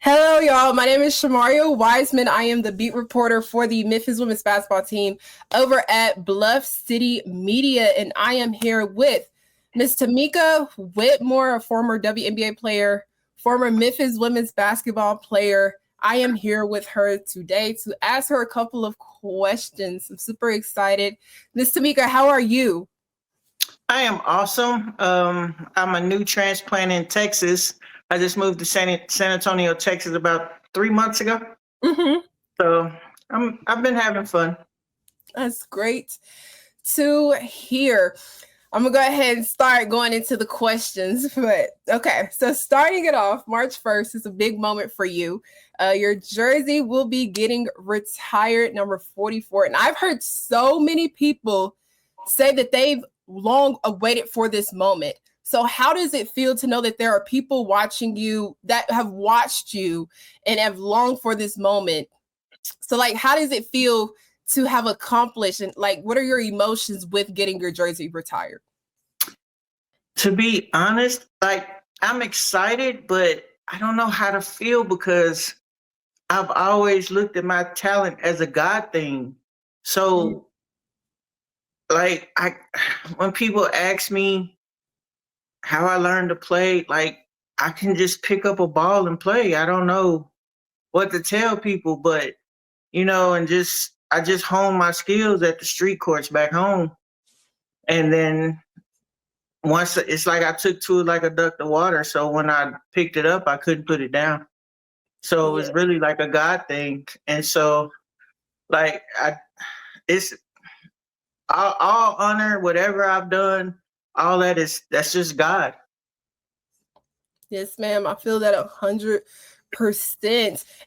Hello, y'all. My name is Shemaria Wiseman. I am the beat reporter for the Memphis women's basketball team over at Bluff City Media, and I am here with Miss Tamika Whitmore, a former WNBA player, former Memphis women's basketball player. I am here with her today to ask her a couple of questions. I'm super excited. Miss Tamika, how are you? I am awesome. I'm a new transplant in Texas. I just moved to San Antonio, Texas about 3 months ago. Mm-hmm. So I've been having fun. That's great to hear. I'm gonna go ahead and start going into the questions. But okay, so starting it off, March 1st is a big moment for you. Your jersey will be getting retired, number 44. And I've heard so many people say that they've long awaited for this moment. So, how does it feel to know that there are people watching you that have watched you and have longed for this moment? So, like, how does it feel to have accomplished, and like, what are your emotions with getting your jersey retired? To be honest, like I'm excited, but I don't know how to feel because I've always looked at my talent as a God thing. Mm. So like I when people ask me how I learned to play, like I can just pick up a ball and play. I don't know what to tell people, but and just I just honed my skills at the street courts back home. And then once it's like I took to it like a duck to water. So when I picked it up, I couldn't put it down. So it Yeah. was really like a God thing. And so like it's all honor, whatever I've done, all that's just God. Yes, ma'am. I feel that 100%.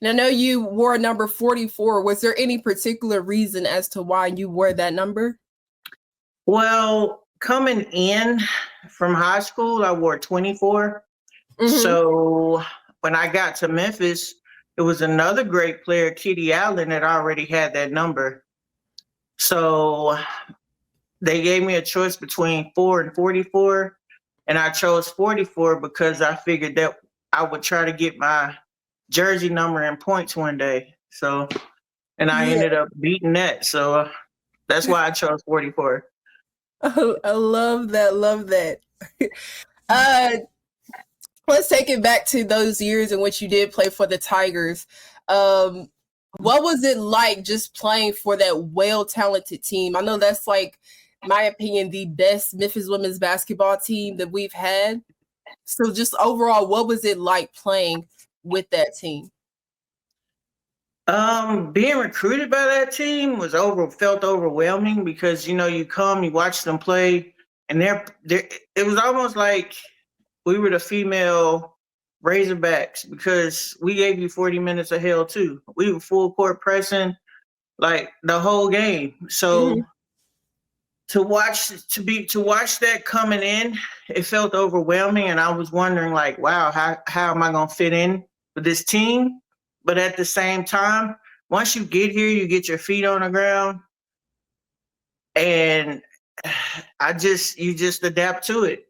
And I know you wore number 44. Was there any particular reason as to why you wore that number? Well, coming in from high school, I wore 24. Mm-hmm. So when I got to Memphis, it was another great player, Kitty Allen, that already had that number. So they gave me a choice between 4 and 44, and I chose 44 because I figured that I would try to get my jersey number in points one day. So, and I Yeah. ended up beating that. So that's why I chose 44. I love that. Love that. uh, let's take it back to those years in which you did play for the Tigers. Um, what was it like just playing for that well-talented team? I know that's like, my opinion, the best Memphis women's basketball team that we've had. So just overall, what was it like playing with that team? Being recruited by that team felt overwhelming because you come, you watch them play, and they're it was almost like we were the female Razorbacks because we gave you 40 minutes of hell too. We were full court pressing like the whole game. So Mhm. to watch that coming in, it felt overwhelming, and I was wondering like, wow, how am I gonna fit in with this team? But at the same time, once you get here, you get your feet on the ground, and you just adapt to it.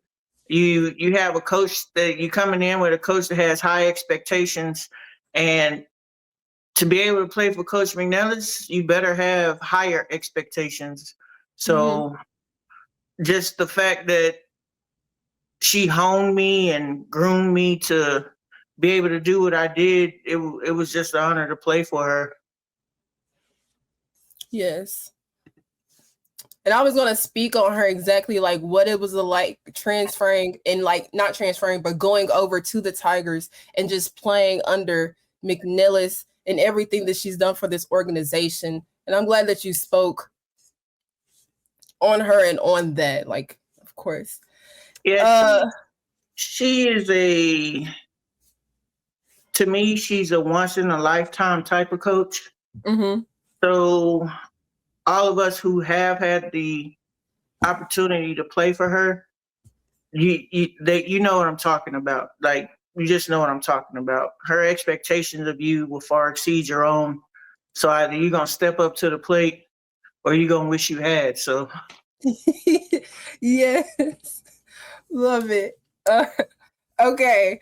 You have a coach that you coming in with a coach that has high expectations, and to be able to play for Coach McNellis, you better have higher expectations. Mhm. So just the fact that she honed me and groomed me to be able to do what I did, it was just an honor to play for her. Yes. And I was going to speak on her exactly like what it was like transferring and like not transferring, but going over to the Tigers and just playing under McNillis and everything that she's done for this organization. And I'm glad that you spoke on her and on that. Like, of course. Yeah, Uh, she is to me, she's a once in a lifetime type of coach. mhm. So all of us who have had the opportunity to play for her, you know what I'm talking about. Like you just know what I'm talking about. Her expectations of you will far exceed your own. So either you're gonna step up to the plate or you're gonna wish you had. So Yes. Love it. Uh, okay.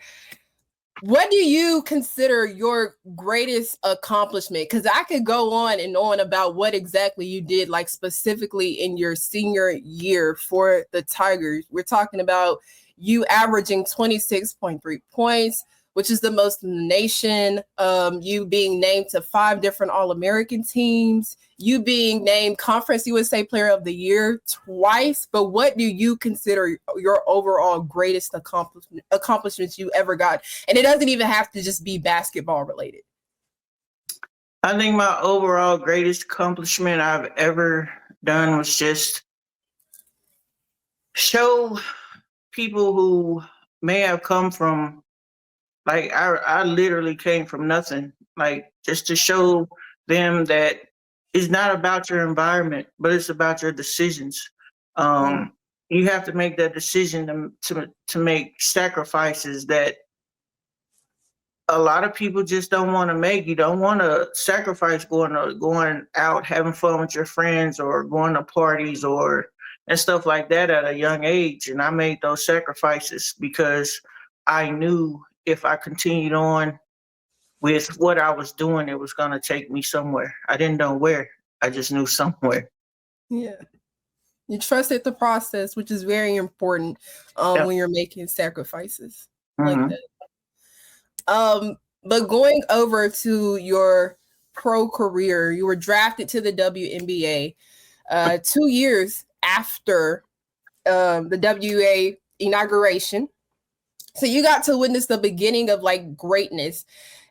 What do you consider your greatest accomplishment? Because I could go on and on about what exactly you did, like specifically in your senior year for the Tigers. We're talking about you averaging 26.3 points, which is the most in the nation. You being named to 5 different All-American teams, you being named Conference USA Player of the Year twice. But what do you consider your overall greatest accomplishments you ever got? And it doesn't even have to just be basketball related. I think my overall greatest accomplishment I've ever done was just show people who may have come from, like, I literally came from nothing, like, just to show them that it's not about your environment, but it's about your decisions. Mm. You have to make that decision to make sacrifices that a lot of people just don't want to make. You don't want to sacrifice going out having fun with your friends or going to parties or and stuff like that at a young age. And I made those sacrifices because I knew if I continued on with what I was doing, it was going to take me somewhere. I didn't know where. I just knew somewhere. Yeah. You trusted the process, which is very important Yep. when you're making sacrifices like Mhm. that. But going over to your pro career, you were drafted to the WNBA 2 years after the WA inauguration. So you got to witness the beginning of like greatness.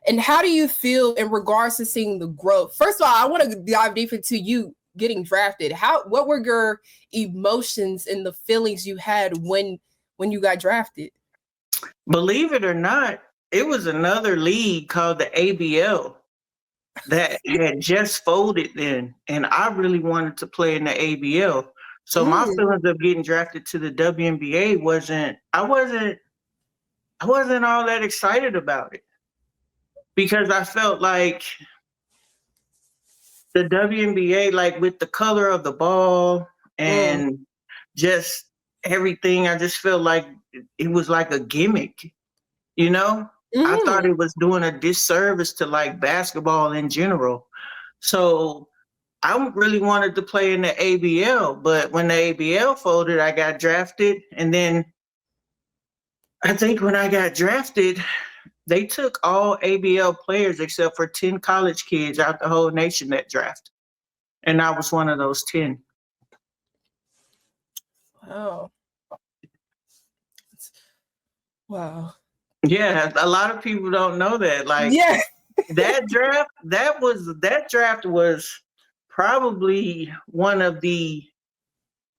And how do you feel in regards to seeing the growth? First of all, I want to dive deep into you getting drafted. What were your emotions and the feelings you had when you got drafted? Believe it or not, it was another league called the ABL that had just folded then, and I really wanted to play in the ABL. So my Mm, feelings of getting drafted to the WNBA I wasn't all that excited about it because I felt like the WNBA, like with the color of the ball mm, and just everything, I just felt like it was like a gimmick, you know? I thought mm. it was doing a disservice to like basketball in general. So I really wanted to play in the ABL, but when the ABL folded, I got drafted. And then I think when I got drafted, they took all ABL players except for 10 college kids out the whole nation that draft. And I was one of those 10. Wow. Wow. Yeah, a lot of people don't know that. Like Yeah. that draft was probably one of the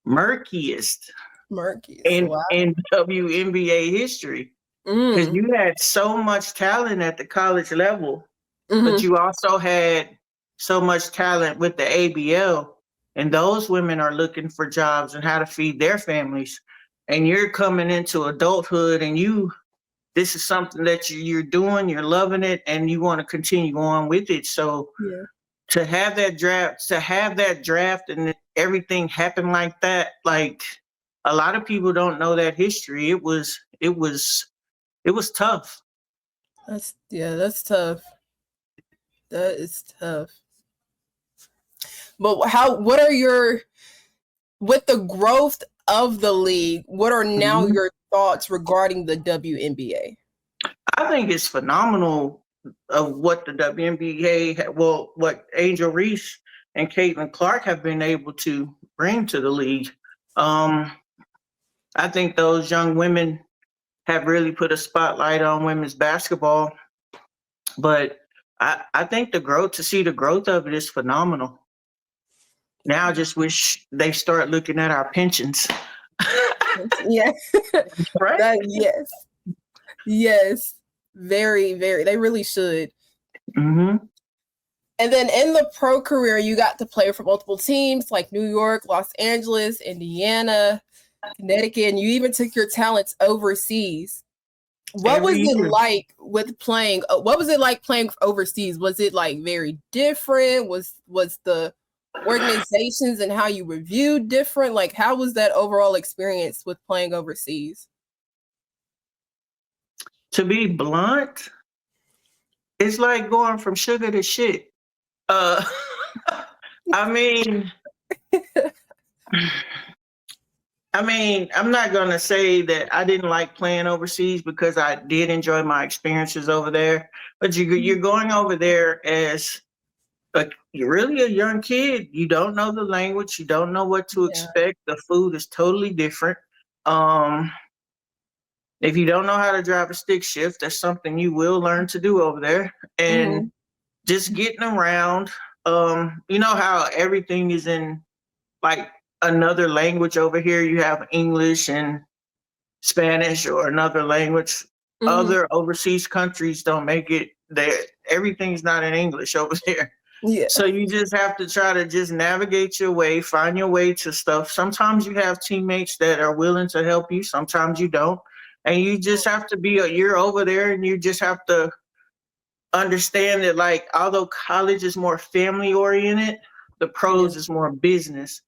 murkiest Marcus. Wow. in WNBA history because Mm, you had so much talent at the college level, but mm-hmm. you also had so much talent with the ABL, and those women are looking for jobs and how to feed their families. And you're coming into adulthood, and this is something that you're doing, you're loving it, and you want to continue on with it. So Yeah. to have that draft and everything happen like that, like a lot of people don't know that history. It was tough. That's tough. That is tough. But what are your with the growth of the league, what are now Mhm. your thoughts regarding the WNBA? I think it's phenomenal of what the WNBA, well, what Angel Reese and Caitlin Clark have been able to bring to the league. Um, I think those young women have really put a spotlight on women's basketball, but I think to see the growth of it is phenomenal. Now I just wish they start looking at our pensions. Yeah. Right? Yes. Yes. Very, very. They really should. Mm-hmm. And then in the pro career, you got to play for multiple teams like New York, Los Angeles, Indiana, Connecticut, and you even took your talents overseas. What was Every it year. like with playing? What was it like playing overseas? Was it like very different? Was the organizations and how you reviewed different? Like, how was that overall experience with playing overseas? To be blunt, it's like going from sugar to shit. Uh, I mean, I'm not gonna say that I didn't like playing overseas because I did enjoy my experiences over there. But you're going over there as you're really a young kid. You don't know the language. You don't know what to Yeah. expect. The food is totally different. Um, if you don't know how to drive a stick shift, that's something you will learn to do over there. And Hmm. just getting around. You know how everything is in like another language over here. You have English and Spanish or another language. Hmm. Other overseas countries don't make it there. Everything's not in English over there. Yeah. So you just have to try to just navigate your way, find your way to stuff. Sometimes you have teammates that are willing to help you, sometimes you don't. And you just have to be you're over there and you just have to understand that like although college is more family oriented, the Yeah. pros is more business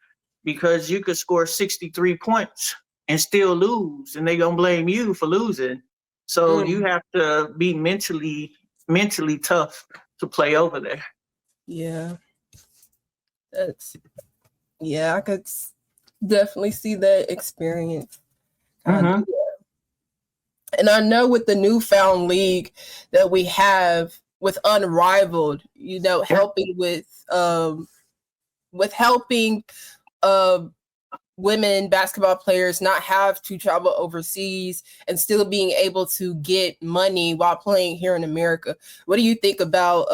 because you could score 63 points and still lose and they gonna blame you for losing. So you Mm. have to be mentally tough to play over there. Yeah. That's yeah. I could definitely see that experience. I Mm-hmm. do. And I know with the newfound league that we have with Unrivaled, Yeah. helping with helping uh women basketball players not have to travel overseas and still being able to get money while playing here in America. What do you think about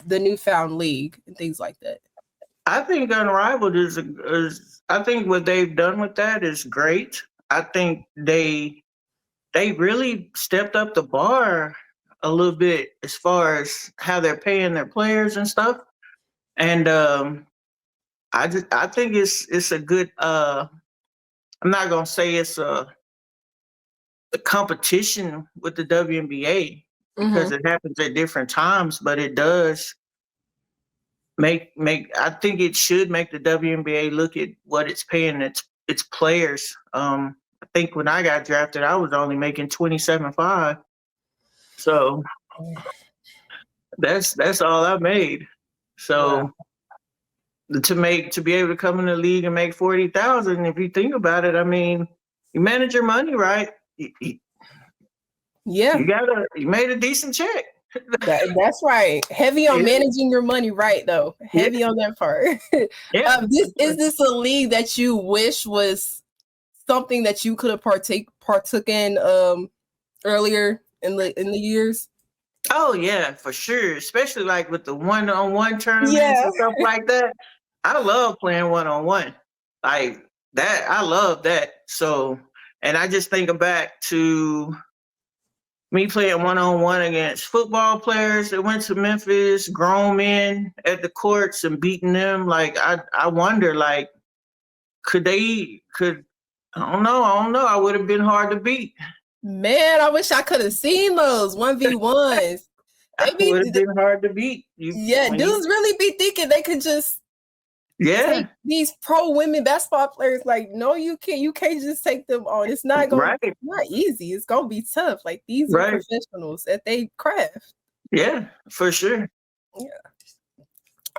the newfound league and things like that? I think Unrivaled is I think what they've done with that is great. I think they really stepped up the bar a little bit as far as how they're paying their players and stuff. And I think it's a good I'm not gonna say it's a competition with the WNBA because Mm-hmm. it happens at different times, but it does make I think it should make the WNBA look at what it's paying its players. I think when I got drafted I was only making 27.5. So that's all I made. Wow. So to be able to come in the league and make 40,000, if you think about it, I mean, you manage your money right. Yeah. You made a decent check. That's right. Heavy on Yeah, managing your money right though. yeah, Heavy on that part. yeah. This is this a league that you wish was something that you could have partook in earlier in the years? Oh yeah, for sure. Especially like with the one-on-one tournaments Yeah. and stuff like that. I love playing one-on-one. Like that, I love that. So, and I just think back to me playing one-on-one against football players that went to Memphis, grown men at the courts and beating them. Like I wonder, like, could I don't know. I would have been hard to beat. Man, I wish I could have seen those 1v1s. I They would have be been hard to beat. You yeah, when you dudes really be thinking they could just take Yeah, these pro women basketball players. Like, no, you can't. You can't just take them on. right, Not easy. It's gonna be tough. Like these are right. professionals at they craft. Yeah, for sure. Yeah.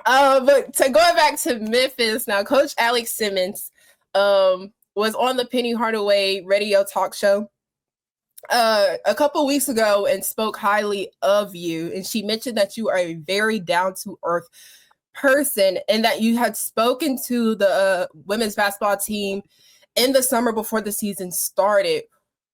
But to going back to Memphis now, Coach Alex Simmons was on the Penny Hardaway radio talk show a couple weeks ago and spoke highly of you. And she mentioned that you are a very down to earth person and that you had spoken to the women's basketball team in the summer before the season started.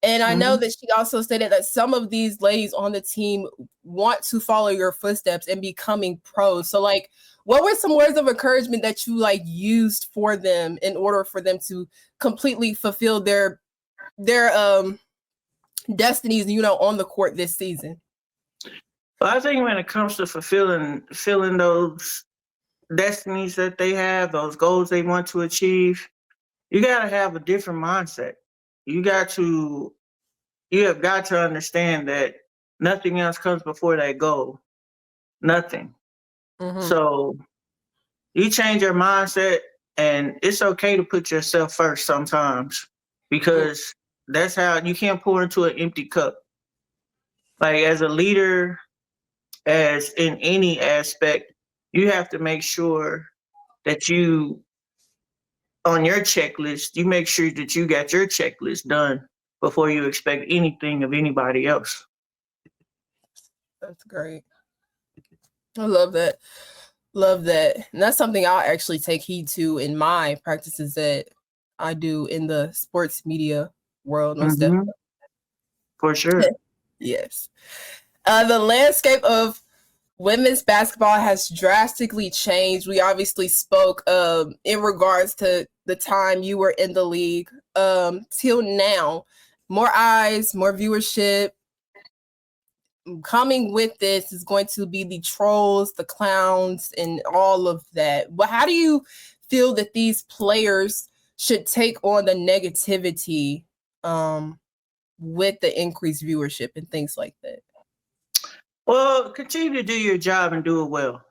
And I know Mhm. that she also stated that some of these ladies on the team want to follow your footsteps and becoming pros. So like what were some words of encouragement that you like used for them in order for them to completely fulfill their destinies, on the court this season? But I think when it comes to fulfilling those destinies that they have, those goals they want to achieve, you got to have a different mindset. You got to you have got to understand that nothing else comes before that goal. Nothing. Mm-hmm. So you change your mindset, and it's okay to put yourself first sometimes because that's how you can't pour into an empty cup. Like as a leader, as in any aspect, you have to make sure that you on your checklist, you make sure that you got your checklist done before you expect anything of anybody else. That's great. I love that. Love that. And that's something I'll actually take heed to in my practices that I do in the sports media world. Most Mm-hmm. definitely. For sure. Yes. The landscape of women's basketball has drastically changed. We obviously spoke in regards to the time you were in the league till now. More eyes, more viewership. Coming with this is going to be the trolls, the clowns, and all of that. But how do you feel that these players should take on the negativity with the increased viewership and things like that? Well, continue to do your job and do it well.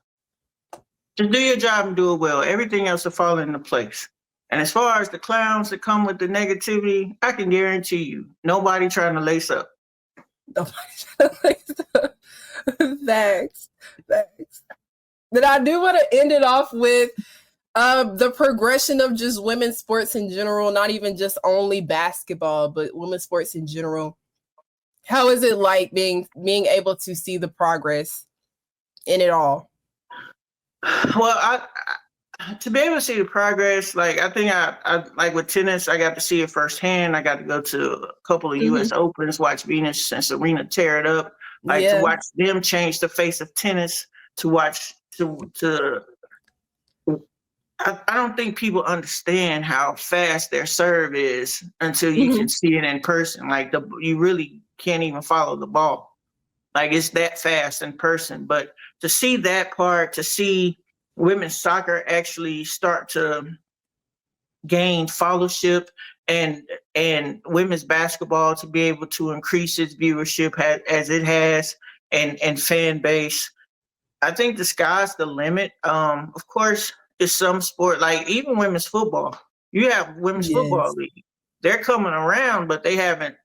Just do your job and do it well. Everything else will fall into place. And as far as the clowns that come with the negativity, I can guarantee you, nobody trying to lace up. Thanks. But I do want to end it off with the progression of just women's sports in general, not even just only basketball, but women's sports in general. How is it like being able to see the progress in it all? Well, I to be able to see the progress, like I think I like with tennis, I got to see it firsthand. I got to go to a couple of U.S. Opens, watch Venus and Serena tear it up, like to watch them change the face of tennis. To watch to I don't think people understand how fast their serve is until you can see it in person. Like you really can't even follow the ball. Like it's that fast in person. But to see that part, to see women's soccer actually start to gain followership and women's basketball to be able to increase its viewership as it has and fan base, I think the sky's the limit. Of course, it's some sport like even women's football. You have women's football league. They're coming around, but they haven't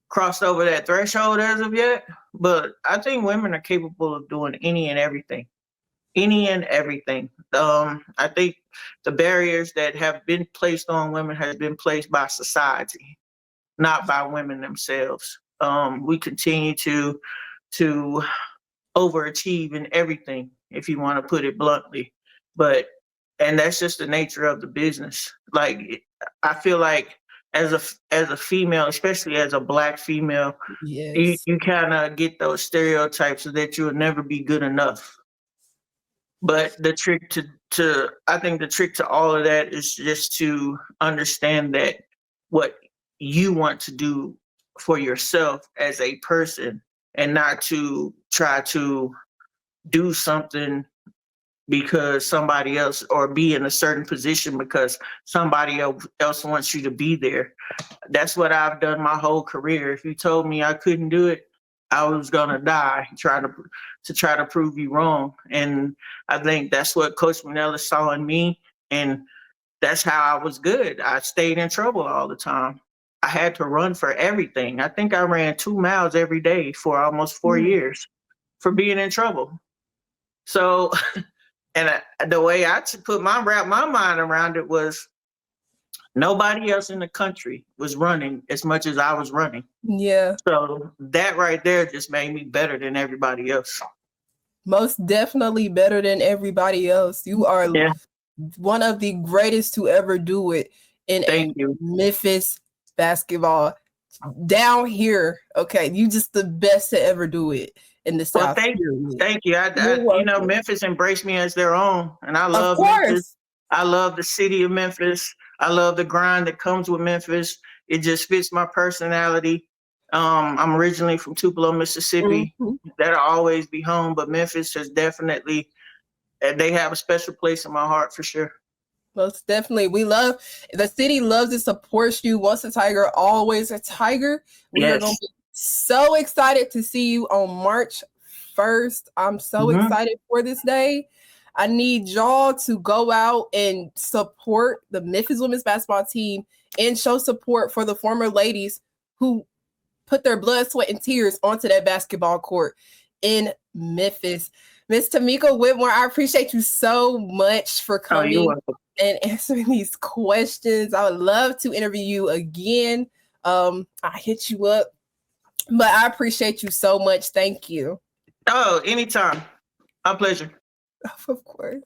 crossed over that threshold as of yet. But I think women are capable of doing any and everything. Any and everything. I think the barriers that have been placed on women has been placed by society, not by women themselves. We continue to overachieve in everything, if you want to put it bluntly. And that's just the nature of the business. Like I feel like as a female, especially as a Black female, you kind of get those stereotypes that you'll never be good enough. But the trick I think the trick to all of that is just to understand that what you want to do for yourself as a person and not to try to do something because somebody else or be in a certain position because somebody else wants you to be there. That's what I've done my whole career. If you told me I couldn't do it, I was gonna die trying to try to prove you wrong. And I think that's what Coach Manella saw in me, and that's how I was good. I stayed in trouble all the time. I had to run for everything. I think I ran 2 miles every day for almost 4 years for being in trouble. So, and the way I wrap my mind around it was nobody else in the country was running as much as I was running. Yeah. So that right there just made me better than everybody else. Most definitely better than everybody else. You are one of the greatest to ever do it in Memphis basketball down here. Okay, you just the best to ever do it in the South. Thank you. Memphis embraced me as their own, and I love Memphis. I love the city of Memphis. I love the grind that comes with Memphis. It just fits my personality. I'm originally from Tupelo, Mississippi. That'll always be home, but Memphis has definitely, they have a special place in my heart for sure. Most definitely. The city loves and supports you. Once a Tiger, always a Tiger. We are going to be so excited to see you on March 1st. I'm so excited for this day. I need y'all to go out and support the Memphis women's basketball team and show support for the former ladies who put their blood, sweat, and tears onto that basketball court in Memphis. Miss Tamika Whitmore, I appreciate you so much for coming and answering these questions. I would love to interview you again. I hit you up, but I appreciate you so much. Thank you. Oh, anytime. My pleasure. Of course.